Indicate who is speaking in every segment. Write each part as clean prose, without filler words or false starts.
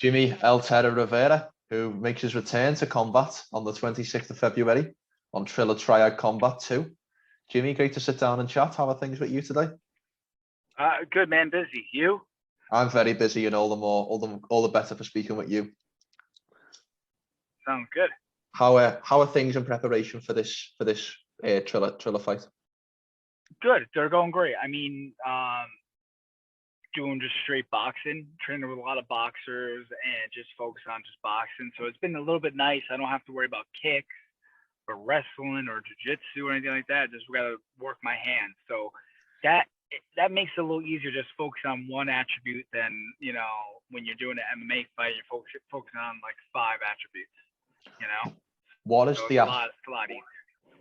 Speaker 1: Jimmie Teah Rivera, who makes his return to combat on the 26th of February on Triller Triad Combat 2. Jimmie, great to sit down and chat. How are things with you today?
Speaker 2: Good, man. Busy. You?
Speaker 1: I'm very busy, and all the better for speaking with you.
Speaker 2: Sounds good.
Speaker 1: How are things in preparation for this Triller fight?
Speaker 2: Good. They're going great. I mean, doing just straight boxing, training with a lot of boxers, and just focus on just boxing. So it's been a little bit nice. I don't have to worry about kicks or wrestling or jiu-jitsu or anything like that. Just gotta work my hands. So that makes it a little easier. Just focus on one attribute than when you're doing an MMA fight, you're focusing on like 5 attributes.
Speaker 1: What is
Speaker 2: so
Speaker 1: the
Speaker 2: it's a lot easier.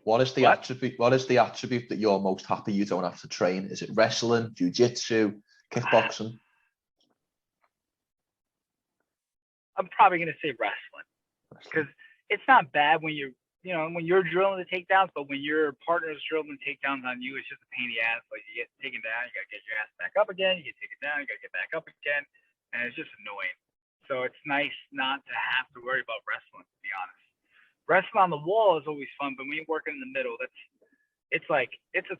Speaker 1: What is the attribute? What is the attribute that you're most happy you don't have to train? Is it wrestling, jiu-jitsu, kickboxing?
Speaker 2: I'm probably gonna say wrestling, because it's not bad when you're drilling the takedowns, but when your partner's drilling the takedowns on you, it's just a pain in the ass. Like, you get taken down, you gotta get your ass back up again. You get taken down, you gotta get back up again, and it's just annoying. So it's nice not to have to worry about wrestling, to be honest. Wrestling on the wall is always fun, but when you're working in the middle, it's a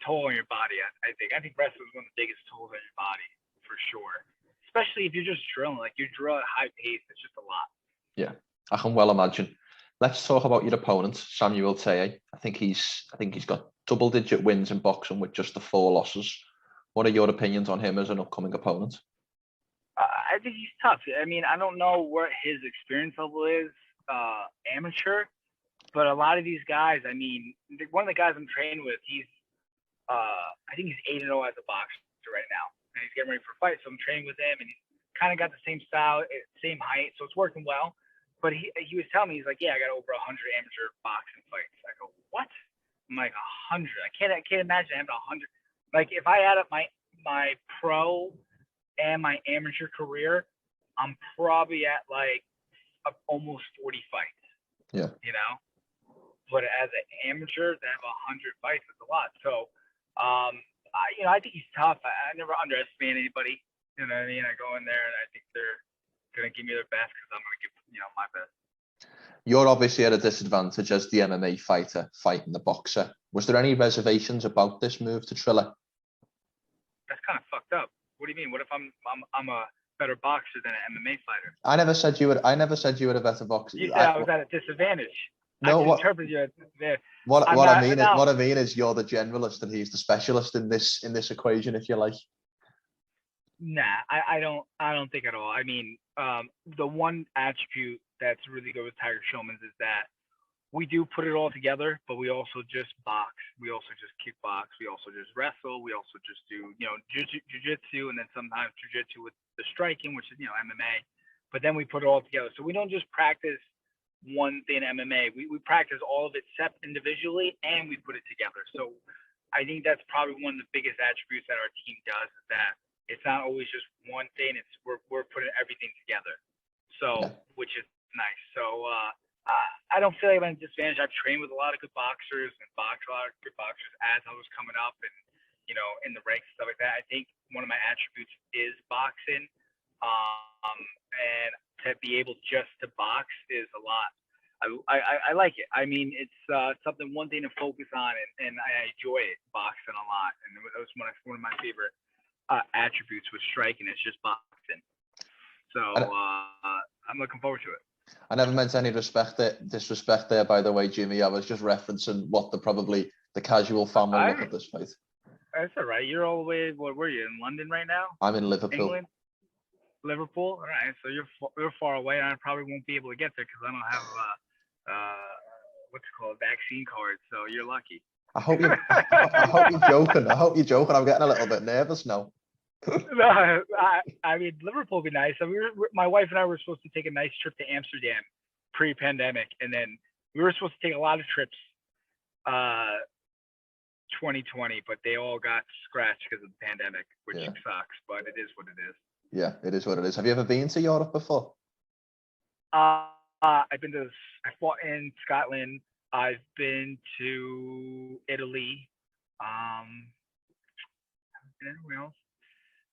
Speaker 2: toll on your body. I think wrestling is one of the biggest tolls on your body for sure. Especially if you're just drilling, like you drill at high pace, it's just a lot.
Speaker 1: Yeah, I can well imagine. Let's talk about your opponent, Samuel Teah. I think he's got double-digit wins in boxing with just the 4 losses. What are your opinions on him as an upcoming opponent?
Speaker 2: I think he's tough. I mean, I don't know what his experience level is, amateur, but a lot of these guys, I mean, one of the guys I'm training with, I think he's 8-0 as a boxer right now, and he's getting ready for a fight. So I'm training with him, and he's kind of got the same style, same height, so it's working well. But he was telling me, he's like, yeah, I got over 100 amateur boxing fights. I go, what? I'm like, 100. I can't imagine having 100. Like, if I add up my pro and my amateur career, I'm probably at like almost 40 fights.
Speaker 1: Yeah.
Speaker 2: But as an amateur, to have 100 fights is a lot. So, I think he's tough. I never underestimate anybody. You know what I mean? I go in there and I think they're going to give me their best because I'm going to give my best.
Speaker 1: You're obviously at a disadvantage as the MMA fighter fighting the boxer. Was there any reservations about this move to Triller?
Speaker 2: That's kind of fucked up. What do you mean? What if I'm a better boxer than an MMA fighter?
Speaker 1: I never said you were a better boxer.
Speaker 2: You said I was at a disadvantage.
Speaker 1: No, what I mean is you're the generalist and he's the specialist in this equation, if you like.
Speaker 2: Nah, I don't think at all. I mean, the one attribute that's really good with Tiger Schulman's is that we do put it all together, but we also just box. We also just kickbox. We also just wrestle. We also just do, jiu-jitsu, and then sometimes jiu-jitsu with the striking, which is, MMA. But then we put it all together. So we don't just practice one thing MMA. We practice all of it individually, and we put it together. So I think that's probably one of the biggest attributes that our team does, is that it's not always just one thing. It's we're putting everything together. So, which is nice. So I don't feel like I'm at a disadvantage. I've trained with a lot of good boxers and boxed a lot of good boxers as I was coming up and, in the ranks and stuff like that. I think one of my attributes is boxing. And to be able just to box is a lot. I like it. I mean, it's one thing to focus on, and I enjoy it, boxing a lot. And that was one of my favorite attributes with striking. It's just boxing. So I'm looking forward to it.
Speaker 1: I never meant any disrespect there, by the way, Jimmie. I was just referencing what the casual fan will look at this fight.
Speaker 2: That's all right. You're all the way. What were you in London right now?
Speaker 1: I'm in Liverpool.
Speaker 2: England? Liverpool. All right. So you're far away. I probably won't be able to get there because I don't have what's it called, vaccine card. So you're lucky.
Speaker 1: I hope you're joking. I'm getting a little bit nervous now.
Speaker 2: No, I mean, Liverpool would be nice. I mean, my wife and I were supposed to take a nice trip to Amsterdam pre-pandemic, and then we were supposed to take a lot of trips 2020, but they all got scratched because of the pandemic, which sucks, but it is what it is.
Speaker 1: Yeah, it is what it is. Have you ever been to Europe before?
Speaker 2: I fought in Scotland. I've been to Italy. Haven't been anywhere else.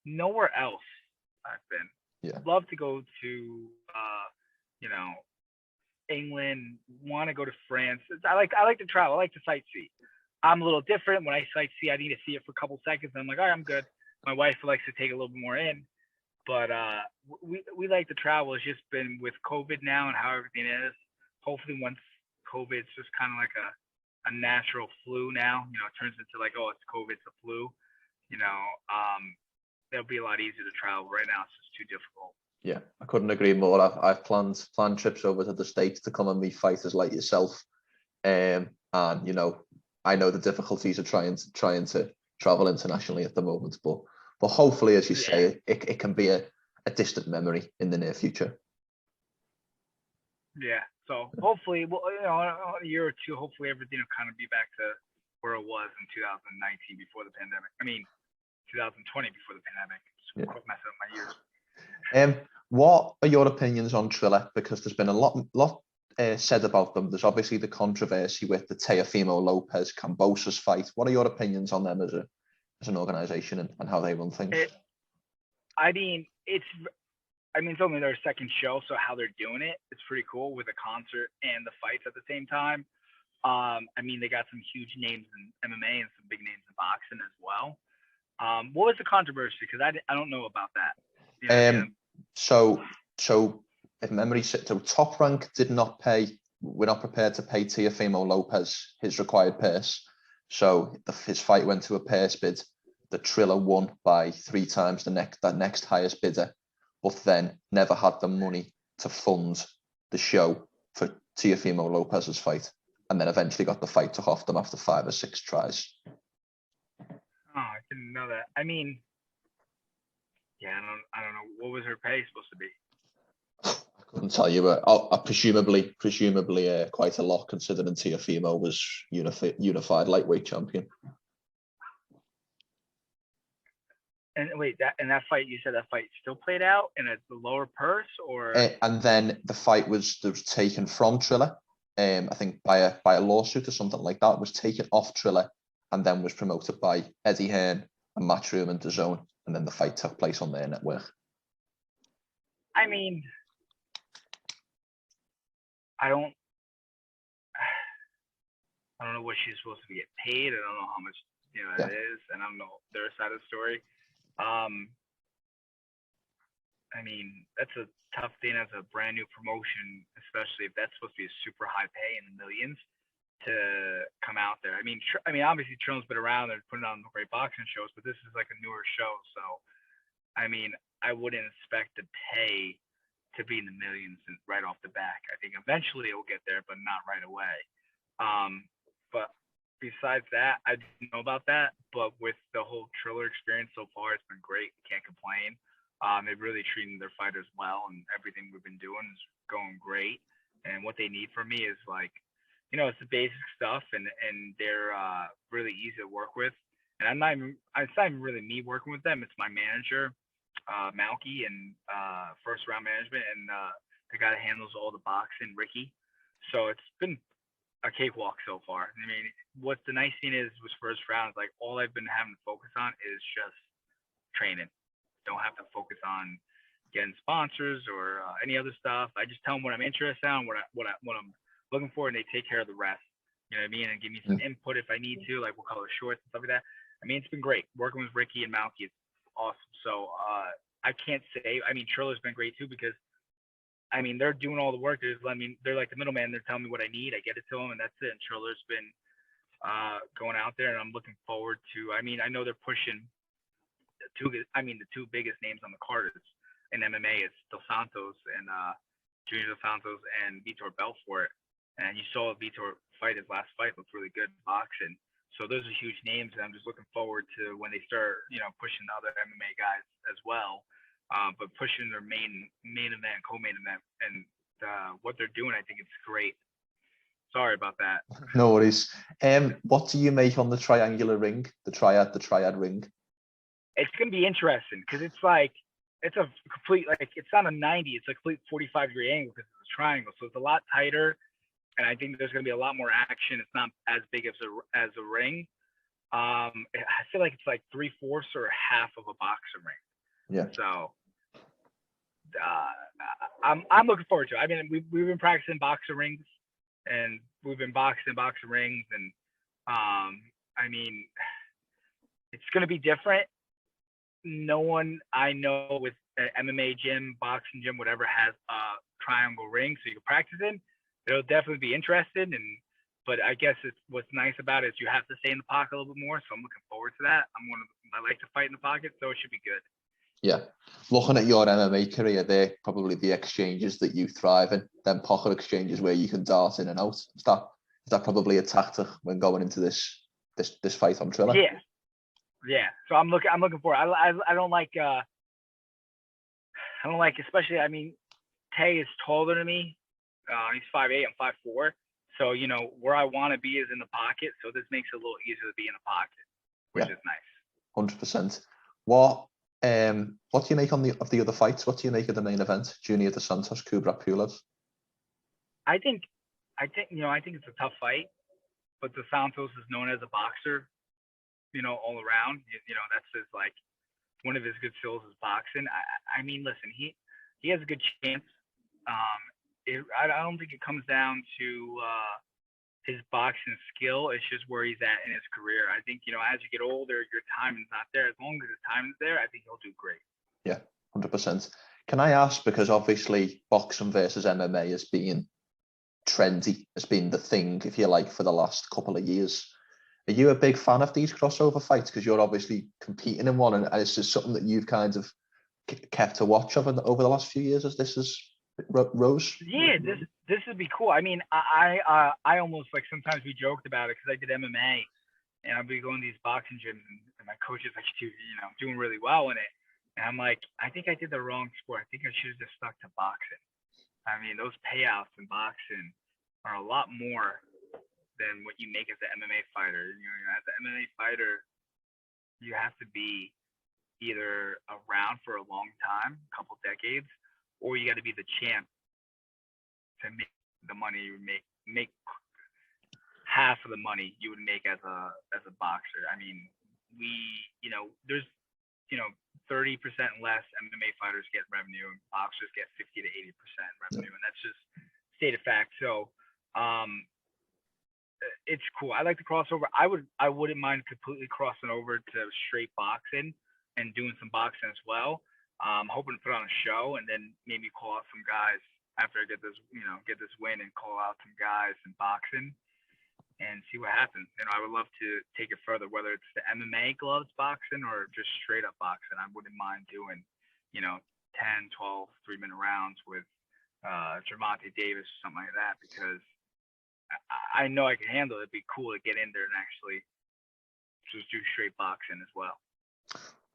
Speaker 2: Nowhere else I've been.
Speaker 1: Yeah.
Speaker 2: love to go to, you know, England. Want to go to France. I like to travel. I like to sightsee. I'm a little different. When I sightsee, I need to see it for a couple seconds. I'm like, all right, I'm good. My wife likes to take a little bit more in, but we like to travel. It's just been with COVID now and how everything is. Hopefully, once COVID's just kind of like a natural flu now, it turns into like, oh, it's COVID, it's a flu. It'll be a lot easier to travel. Right now, it's just too difficult.
Speaker 1: Yeah, I couldn't agree more. I've planned trips over to the States to come and meet fighters like yourself. And I know the difficulties of trying to travel internationally at the moment, but hopefully, as you say, it can be a distant memory in the near future.
Speaker 2: Yeah. So hopefully, well, in a year or two, hopefully everything will kind of be back to where it was in 2019 before the pandemic. 2020 before the pandemic. Just quick mess up my years.
Speaker 1: What are your opinions on Triller? Because there's been a lot said about them. There's obviously the controversy with the Teofimo Lopez Kambosos fight. What are your opinions on them as an organization and how they run things?
Speaker 2: It's only their second show, so how they're doing it's pretty cool with a concert and the fights at the same time. They got some huge names in MMA and some big names in boxing as well. What was the controversy? Because I don't know about that.
Speaker 1: So if memory serves, so Top Rank did not pay. We're not prepared to pay Teofimo Lopez his required purse. So his fight went to a purse bid. The Triller won by 3 times the next highest bidder, but then never had the money to fund the show for Teofimo Lopez's fight, and then eventually got the fight took off them after 5 or 6 tries.
Speaker 2: Oh, I didn't know that. I don't know. What was her pay supposed to be?
Speaker 1: I couldn't tell you, but presumably quite a lot, considering Teofimo was unified lightweight champion.
Speaker 2: And wait, that fight, you said that fight still played out in a lower purse, or?
Speaker 1: And then the fight was taken from Triller, I think by a lawsuit or something like that. It was taken off Triller and then was promoted by Eddie Hearn and Matchroom and DAZN, and then the fight took place on their network.
Speaker 2: I don't know what she's supposed to get paid. I don't know how much it is, and I don't know their side of the story. That's a tough thing as a brand new promotion, especially if that's supposed to be a super high pay in the millions to come out there. Obviously Trill's been around and putting on great boxing shows, but this is like a newer show, so I wouldn't expect the pay to be in the millions right off the back. I think eventually it will get there, but not right away. But besides that, I didn't know about that. But with the whole Triller experience so far, it's been great. Can't complain. They've really treated their fighters well, and everything we've been doing is going great. And what they need from me is it's the basic stuff, and they're really easy to work with. And it's not even really me working with them. It's my manager, Malky, and first round management, and the guy that handles all the boxing, Ricky. So it's been a cakewalk so far. What the nice thing is with first rounds, all I've been having to focus on is just training. Don't have to focus on getting sponsors or any other stuff. I just tell them what I'm interested in, what I'm looking for, and they take care of the rest. You know what I mean? And give me some input if I need to, like what color shorts and stuff like that. It's been great working with Ricky and Malky. It's awesome. So I can't say. Triller's been great too, because they're doing all the work. They're like the middleman. They're telling me what I need. I get it to them, and that's it. And Triller's been going out there, and I'm looking forward to. I know they're pushing the two biggest names on the card in MMA is Dos Santos and Junior Dos Santos and Vitor Belfort. And you saw Vitor fight. His last fight looked really good in boxing. So those are huge names, and I'm just looking forward to when they start, pushing the other MMA guys as well. But pushing their main event, co-main event, and what they're doing, I think it's great. Sorry about that.
Speaker 1: No worries. What do you make on the triangular ring, the triad ring?
Speaker 2: It's gonna be interesting because it's a complete, it's not a 90, it's a complete 45-degree angle because it's a triangle, so it's a lot tighter, and I think there's gonna be a lot more action. It's not as big as a ring. I feel like it's like 3/4 or half of a boxing ring.
Speaker 1: Yeah.
Speaker 2: So I'm looking forward to it. I mean, we've been practicing boxer rings, and we've been boxing boxer rings, and I mean, it's gonna be different. No one I know with an MMA gym, boxing gym, whatever, has a triangle ring, so you can practice in. It'll definitely be interested, but I guess what's nice about it is you have to stay in the pocket a little bit more. So I'm looking forward to that. I like to fight in the pocket, so it should be good.
Speaker 1: Yeah. Looking at your MMA career, they're probably the exchanges that you thrive in, then pocket exchanges where you can dart in and out. Is that probably a tactic when going into this fight on Triller?
Speaker 2: Yeah. So I'm looking for it. I don't like especially, I mean, Tay is taller than me. He's 5'8", I'm 5'4". So, you know, where I want to be is in the pocket. So this makes it a little easier to be in the pocket, which is nice.
Speaker 1: 100%. What do you make of the other fights? What do you make of the main event? Junior Dos Santos, Kubrat Pulev?
Speaker 2: I think it's a tough fight, but Dos Santos is known as a boxer, you know, all around. You know, that's his, like, one of his good skills is boxing. I mean, listen, he has a good chance. I don't think it comes down to his boxing skill. It's just where he's at in his career. I think, you know, as you get older, your timing's not there. As long as his timing's there, I think he'll do great.
Speaker 1: Yeah, 100%. Can I ask, because obviously boxing versus MMA has been trendy, has been the thing, if you like, for the last couple of years. Are you a big fan of these crossover fights? Because you're obviously competing in one, and it's just something that you've kind of kept a watch of over the last few years as this is rose.
Speaker 2: Yeah, this would be cool. I mean, I almost, like, sometimes we joked about it because I did MMA, and I'd be going to these boxing gyms, and my coach is like, you know, doing really well in it, and I'm like, I think I did the wrong sport. I think I should have just stuck to boxing. I mean, those payouts in boxing are a lot more than what you make as an MMA fighter. You know, as an MMA fighter, you have to be either around for a long time, a couple decades, or you got to be the champ to make the money you would make half of the money you would make as a boxer. I mean, there's 30% less MMA fighters get revenue, and boxers get 50 to 80% revenue, and that's just state of fact. So it's cool. I like the crossover. I wouldn't mind completely crossing over to straight boxing and doing some boxing as well. I'm hoping to put on a show and then maybe call out some guys after I get this win, and call out some guys in boxing and see what happens. You know, I would love to take it further, whether it's the MMA gloves boxing or just straight up boxing. I wouldn't mind doing, 10, 12, 3-minute rounds with Gervonta Davis or something like that, because I know I can handle it. It'd be cool to get in there and actually just do straight boxing as well.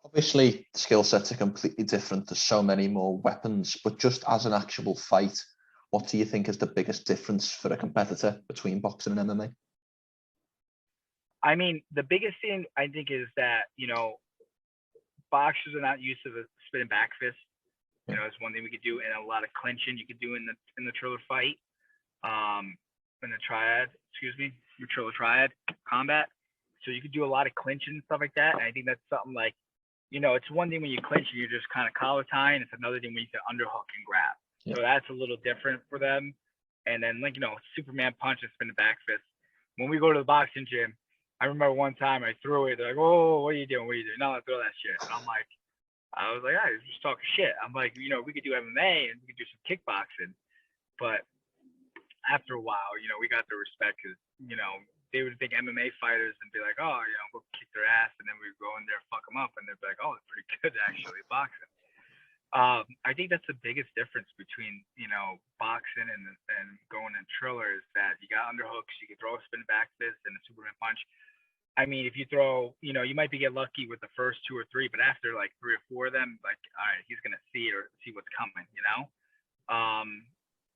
Speaker 1: Obviously, skill sets are completely different. There's so many more weapons, but just as an actual fight, what do you think is the biggest difference for a competitor between boxing and MMA?
Speaker 2: I mean, the biggest thing I think is that, boxers are not used to the spinning back fist. You know, it's one thing we could do, and a lot of clinching you could do in the Triller fight, in the Triller Triad Combat. So you could do a lot of clinching and stuff like that. And I think that's something like, it's one thing when you clinch and you're just kind of collar tying. It's another thing when you can underhook and grab. Yeah. So that's a little different for them. And then, Superman punch and spin the back fist. When we go to the boxing gym, I remember one time I threw it. They're like, "Oh, what are you doing? What are you doing?" No, I throw that shit. And I was like, "I just talking shit." I'm like, we could do MMA and we could do some kickboxing. But after a while, we got the respect because, they would think MMA fighters and be like, "Oh, we'll kick their ass," and then we would go in there, fuck them up, and they'd be like, "Oh, it's pretty good actually, boxing." I think that's the biggest difference between, boxing and going in Triller is that you got underhooks, you can throw a spin back fist and a Superman punch. I mean, if you throw, you might get lucky with the first 2 or 3, but after like 3 or 4 of them, like, all right, he's gonna see what's coming,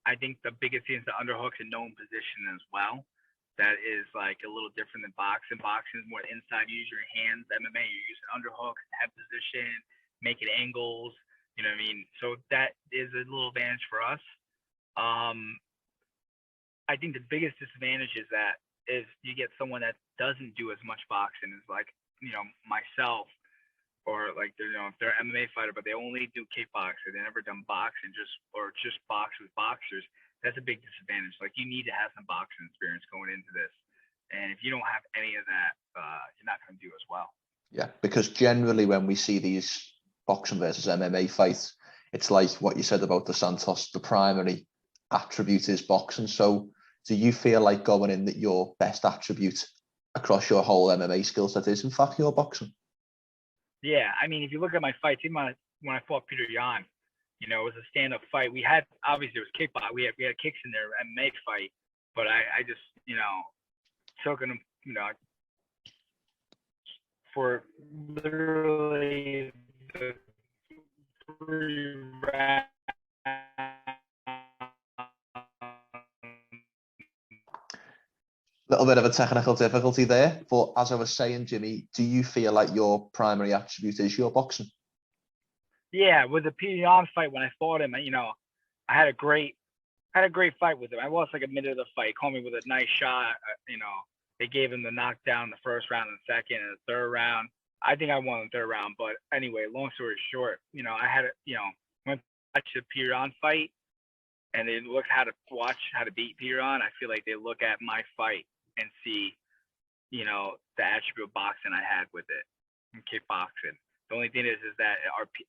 Speaker 2: I think the biggest thing is the underhooks and known position as well. That is like a little different than boxing. Boxing is more inside. You use your hands. MMA, you're using underhooks, head position, making angles. You know what I mean? So that is a little advantage for us. I think the biggest disadvantage is that you get someone that doesn't do as much boxing as, like, myself or like they're, if they're an MMA fighter, but they only do kickboxing, they never done boxing, or just box with boxers, that's a big disadvantage. Like you need to have some boxing experience going into this. And if you don't have any of that, you're not going to do as well.
Speaker 1: Yeah, because generally when we see these boxing versus MMA fights, it's like what you said about the Santos, the primary attribute is boxing. So do you feel like going in that your best attribute across your whole MMA skill set is in fact your boxing?
Speaker 2: Yeah, I mean, if you look at my fights, even when I fought Peter Yan, it was a stand-up fight. We had, obviously, it was kickbox. We had kicks in there, MMA fight, but I just, took them, for literally the 3 rounds.
Speaker 1: Little bit of a technical difficulty there, but as I was saying, Jimmy, do you feel like your primary attribute is your boxing?
Speaker 2: Yeah, with the Peter Yan fight, when I fought him, I had a great fight with him. I lost like a minute of the fight. He called me with a nice shot. They gave him the knockdown in the first round and the second and the third round. I think I won the third round, but anyway, long story short, I had went to watch the Peter Yan fight, and they look how to beat Peter Yan. I feel like they look at my fight and see, the attribute of boxing I had with it, and kickboxing. The only thing is that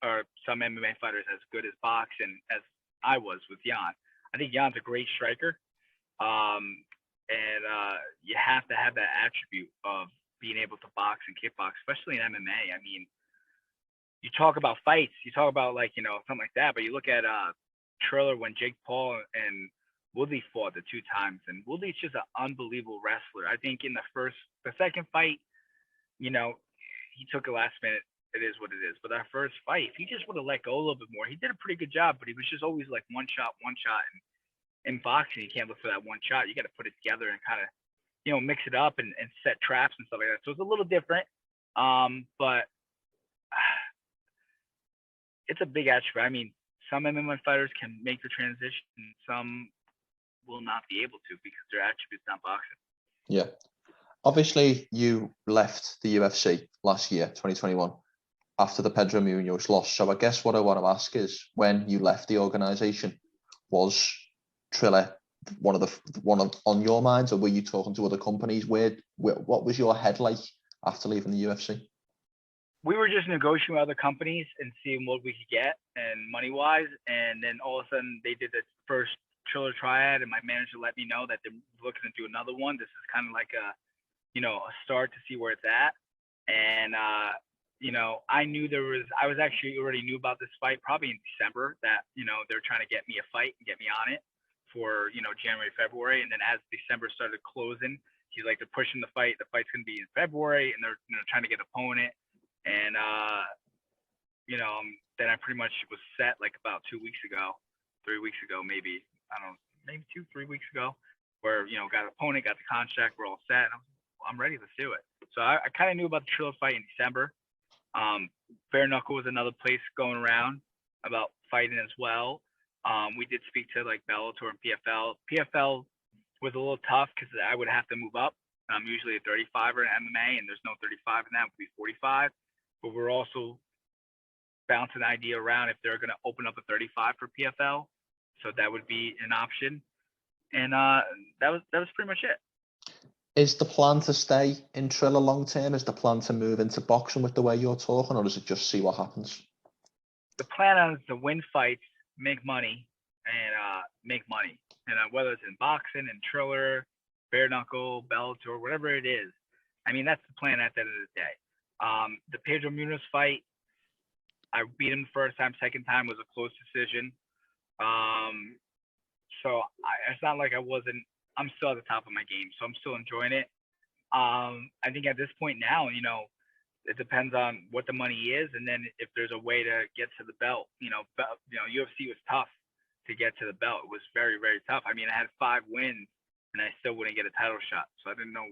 Speaker 2: are some MMA fighters as good as boxing as I was with Yan. I think Jan's a great striker, and you have to have that attribute of being able to box and kickbox, especially in MMA. I mean, you talk about fights, you talk about something like that, but you look at Triller when Jake Paul and Woodley fought the 2 times, and Woodley's just an unbelievable wrestler. I think in the second fight, he took a last minute. It is what it is. But that first fight, if he just would have let go a little bit more, he did a pretty good job, but he was just always like one shot. And in boxing, you can't look for that one shot. You got to put it together and kind of, mix it up and set traps and stuff like that. So it's a little different. But it's a big attribute. I mean, some MMA fighters can make the transition. Some will not be able to because their attribute's not boxing.
Speaker 1: Yeah. Obviously, you left the UFC last year, 2021, after the Pedro Munoz loss. So I guess what I want to ask is, when you left the organization, was Triller one on your minds, or were you talking to other companies? What was your head like after leaving the UFC?
Speaker 2: We were just negotiating with other companies and seeing what we could get and money wise. And then all of a sudden they did the first Triller Triad, and my manager let me know that they're looking to do another one. This is kind of like a start to see where it's at. And I knew I already knew about this fight probably in December, that they're trying to get me a fight and get me on it for January, February. And then as December started closing, he's like, they're pushing the fight. The fight's gonna be in February, and they're trying to get an opponent. And then I pretty much was set like about 3 weeks ago, maybe. I don't know, maybe 2-3 weeks ago, where got an opponent, got the contract, we're all set. I'm ready, let's do it. So I kind of knew about the Triller fight in December. Bare Knuckle was another place going around about fighting as well. We did speak to like Bellator and PFL. PFL was a little tough because I would have to move up. I'm usually a 35er in MMA, and there's no 35 in that. It would be 45. But we're also bouncing the idea around if they're going to open up a 35 for PFL. So that would be an option. And that was pretty much it.
Speaker 1: Is the plan to stay in Triller long term? Is the plan to move into boxing with the way you're talking, or does it just see what happens?
Speaker 2: The plan is to win fights, make money, and whether it's in boxing and Triller, bare knuckle, Bellator, whatever it is. I mean, that's the plan at the end of the day. The Pedro Munoz fight, I beat him the first time. Second time was a close decision. So it's not like I'm still at the top of my game, so I'm still enjoying it. I think at this point now, it depends on what the money is, and then if there's a way to get to the belt. UFC was tough to get to the belt. It was very, very tough. I mean, I had 5 wins, and I still wouldn't get a title shot. So I didn't know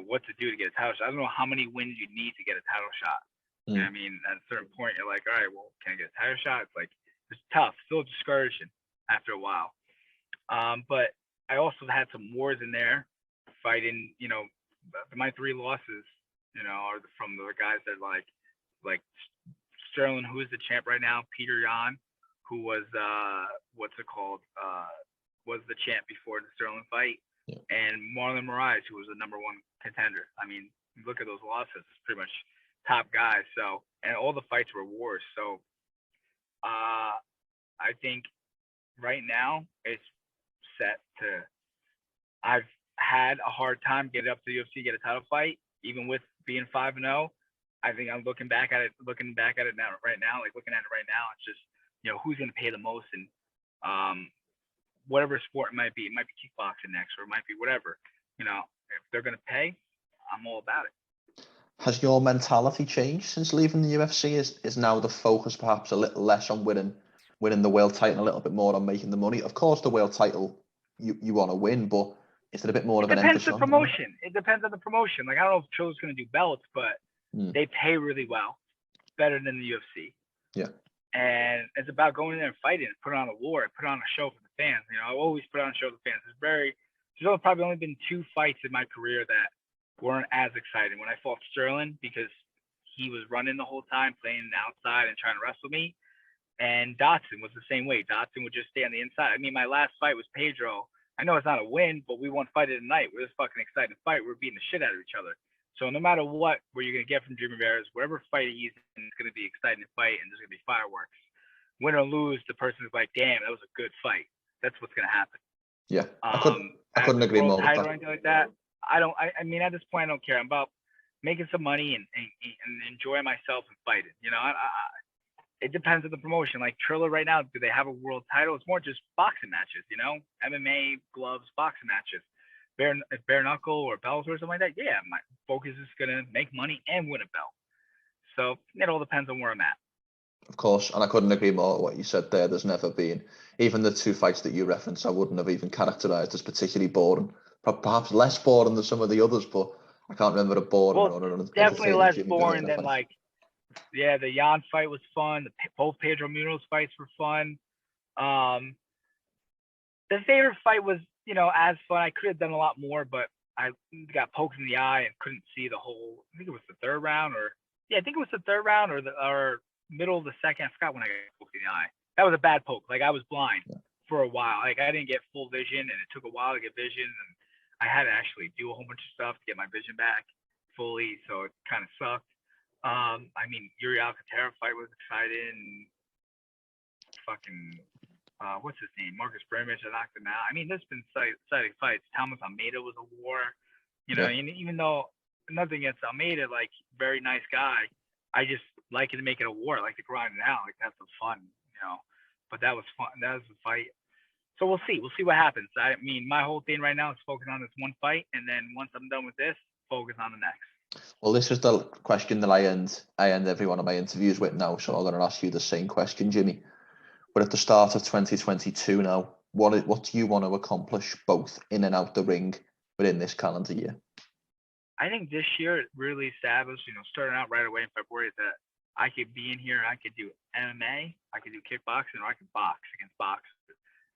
Speaker 2: what to do to get a title shot. I don't know how many wins you need to get a title shot. You know what I mean, at a certain point, you're like, all right, well, can I get a title shot? It's like, it's tough, still discouraging after a while. But I also had some wars in there, fighting. My 3 losses, are from the guys that like like Sterling, who is the champ right now, Peter Yan, who was was the champ before the Sterling fight, and Marlon Moraes, who was the #1 contender. I mean, look at those losses; it's pretty much top guys. So, and all the fights were wars. So, I think right now it's set to. I've had a hard time getting up to the UFC, get a title fight, even with being 5-0. I think I'm looking back at it now, looking at it right now, it's just, who's going to pay the most, and whatever sport it might be kickboxing next, or it might be whatever, if they're going to pay, I'm all about it.
Speaker 1: Has your mentality changed since leaving the UFC? Is now the focus perhaps a little less on winning the world title, a little bit more on making the money? Of course, the world title you want to win, but is it a bit more of an emphasis on
Speaker 2: promotion? It depends on the promotion. Like, I don't know if Triller's going to do belts, but they pay really well, better than the UFC.
Speaker 1: Yeah.
Speaker 2: And it's about going in there and fighting, put on a war, put on a show for the fans. I always put on a show for the fans. There's probably only been 2 fights in my career that weren't as exciting. When I fought Sterling, because he was running the whole time, playing outside and trying to wrestle me. And Dotson was the same way. Dotson would just stay on the inside. I mean, my last fight was Pedro. I know it's not a win, but we won fight of the night. We're just fucking excited to fight. We're beating the shit out of each other. So no matter what you're going to get from Jimmie Rivera, whatever fight he's in, it's going to be exciting to fight, and there's going to be fireworks. Win or lose, the person is like, damn, that was a good fight. That's what's going to happen.
Speaker 1: Yeah, I couldn't agree more with that.
Speaker 2: Or anything like that, I mean, at this point, I don't care. I'm about making some money and enjoying myself and fighting. It depends on the promotion. Like Triller right now, do they have a world title? It's more just boxing matches, MMA, gloves, boxing matches. Bare knuckle or belts or something like that. Yeah, my focus is going to make money and win a belt. So it all depends on where I'm at.
Speaker 1: Of course, and I couldn't agree more with what you said there. There's never been, even the 2 fights that you referenced, I wouldn't have even characterised as particularly boring. Perhaps less boring than some of the others, but I can't remember a boring
Speaker 2: one. Definitely less boring than the Jan fight was fun. Both Pedro Munoz fights were fun. The favorite fight was, as fun. I could have done a lot more, but I got poked in the eye and couldn't see the whole. I think it was the third round, or middle of the second. I forgot when I got poked in the eye. That was a bad poke. Like, I was blind for a while. Like, I didn't get full vision, and it took a while to get vision, and I had to actually do a whole bunch of stuff to get my vision back fully. So it kind of sucked. I mean, Yuri Alcantara fight was exciting. Fucking, what's his name? Marcus Brimage, I knocked him out. I mean, there's been exciting fights. Thomas Almeida was a war. Even though nothing against Almeida, like, very nice guy, I just like to make it a war. I like to grind it out. Like, have some fun, But that was fun. That was a fight. So we'll see. We'll see what happens. I mean, my whole thing right now is focus on this one fight, and then once I'm done with this, focus on the next.
Speaker 1: Well, this is the question that I end every one of my interviews with now, so I'm going to ask you the same question, Jimmie. We're at the start of 2022 now. What do you want to accomplish both in and out the ring within this calendar year?
Speaker 2: I think this year it really established, starting out right away in February, that I could be in here, I could do MMA, I could do kickboxing, or I could box against boxers.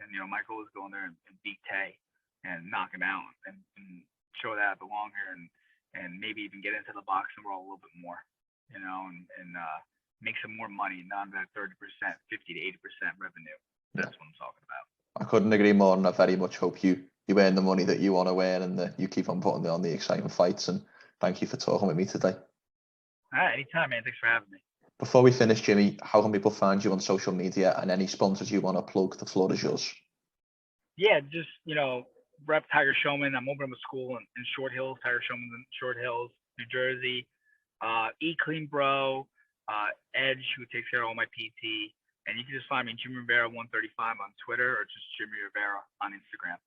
Speaker 2: And, my goal is go in there and beat Tay and knock him out and show that I belong here, and maybe even get into the boxing world a little bit more, and make some more money, not that 30%, 50 to 80% revenue. That's what I'm talking about.
Speaker 1: I couldn't agree more, and I very much hope you earn the money that you want to earn, and that you keep on putting on the exciting fights. And thank you for talking with me today.
Speaker 2: All right, anytime, man. Thanks for having me.
Speaker 1: Before we finish, Jimmie, how can people find you on social media, and any sponsors you want to plug? The floor is yours.
Speaker 2: Yeah, just, rep Tiger Showman. I'm opening a school in Short Hills, Tiger Showman in Short Hills, New Jersey. Eat Clean Bro, Edge, who takes care of all my PT. And you can just find me Jimmie Rivera 135 on Twitter, or just Jimmie Rivera on Instagram.